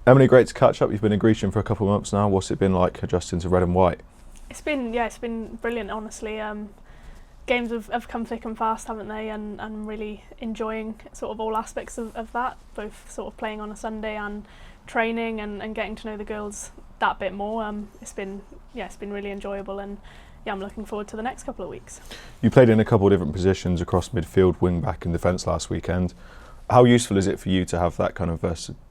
Emily, great to catch up. You've been in Grecian for a couple of months now. What's it been like adjusting to red and white? It's been brilliant, honestly. Games have come thick and fast, haven't they? And I'm really enjoying sort of all aspects of that, both sort of playing on a Sunday and training and getting to know the girls that bit more. It's been really enjoyable, and I'm looking forward to the next couple of weeks. You played in a couple of different positions across midfield, wing back and defence last weekend. How useful is it for you to have that kind of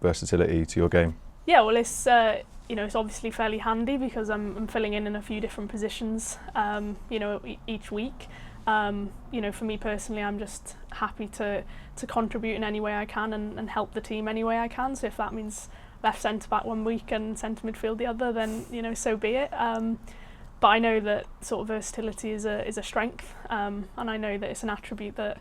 versatility to your game? Yeah, well, it's it's obviously fairly handy because I'm filling in a few different positions, each week. For me personally, I'm just happy to contribute in any way I can and help the team any way I can. So if that means left centre back one week and centre midfield the other, then so be it. But I know that sort of versatility is a strength, and I know that it's an attribute that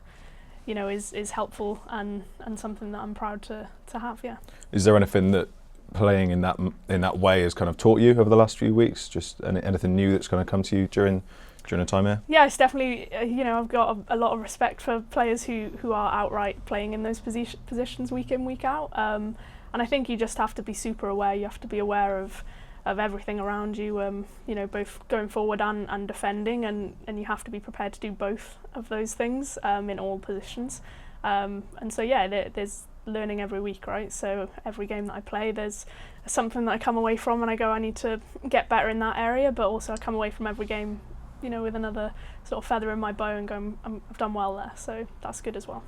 is helpful and something that I'm proud to have. Yeah. Is there anything that playing in that way has kind of taught you over the last few weeks? Just anything new that's going to come to you during the time here? Yeah, it's definitely I've got a lot of respect for players who are outright playing in those positions week in, week out, and I think you just have to be super aware. You have to be aware of everything around you, both going forward and defending, and you have to be prepared to do both of those things in all positions. And so there's learning every week, right? So every game that I play, there's something that I come away from and I go, I need to get better in that area, but also I come away from every game, with another sort of feather in my bow and going, I've done well there, so that's good as well.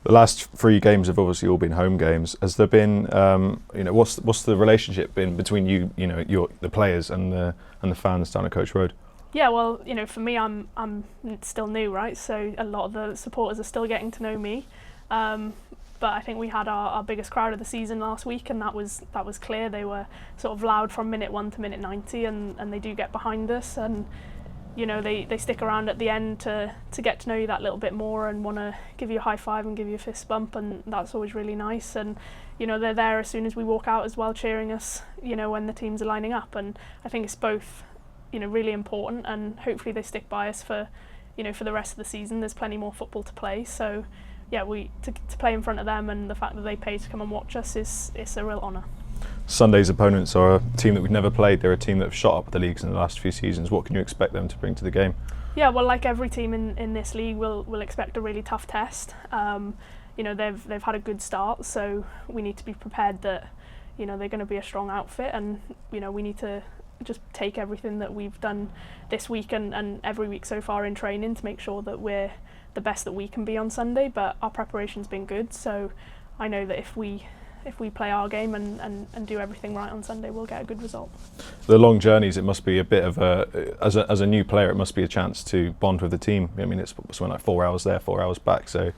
The last 3 games have obviously all been home games. Has there been, what's the relationship been between the players and the fans down at Coach Road? Yeah, well, for me, I'm still new, right? So a lot of the supporters are still getting to know me. But I think we had our biggest crowd of the season last week, and that was clear. They were sort of loud from minute 1 to minute 90, and they do get behind us, and they stick around at the end to get to know you that little bit more and want to give you a high five and give you a fist bump, and that's always really nice. And they're there as soon as we walk out as well, cheering us when the teams are lining up, and I think it's both really important, and hopefully they stick by us for the rest of the season. There's plenty more football to play, so yeah, to play in front of them, and the fact that they pay to come and watch us it's a real honour. Sunday's opponents are a team that we've never played. They're a team that have shot up the leagues in the last few seasons. What can you expect them to bring to the game? Yeah, well, like every team in this league, we'll expect a really tough test. They've had a good start, so we need to be prepared that they're going to be a strong outfit, and we need to just take everything that we've done this week and every week so far in training to make sure that we're the best that we can be on Sunday. But our preparation's been good, so I know that if we play our game and do everything right on Sunday, we'll get a good result. The long journeys, it must be a bit of as a new player, it must be a chance to bond with the team. I mean, it's something like 4 hours there, 4 hours back, so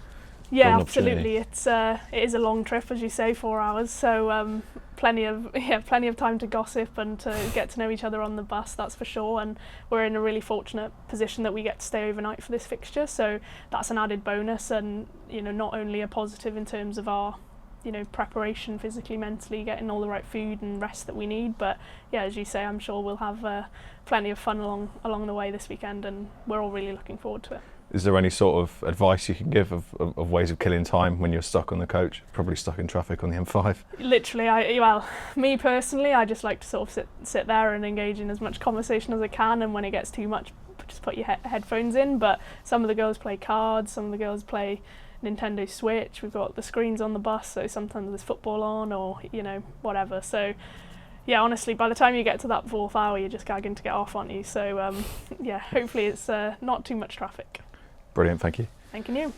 yeah, absolutely. It is a long trip, as you say, 4 hours. So plenty of time to gossip and to get to know each other on the bus. That's for sure. And we're in a really fortunate position that we get to stay overnight for this fixture. So that's an added bonus, and not only a positive in terms of our preparation physically, mentally, getting all the right food and rest that we need. But yeah, as you say, I'm sure we'll have plenty of fun along the way this weekend, and we're all really looking forward to it. Is there any sort of advice you can give of ways of killing time when you're stuck on the coach, probably stuck in traffic on the M5? Literally, me personally, I just like to sort of sit there and engage in as much conversation as I can, and when it gets too much, just put your headphones in. But some of the girls play cards, some of the girls play Nintendo Switch. We've got the screens on the bus, so sometimes there's football on, or whatever. So yeah, honestly, by the time you get to that 4th hour, you're just gagging to get off, aren't you? So hopefully it's not too much traffic. Brilliant, thank you. Thank you.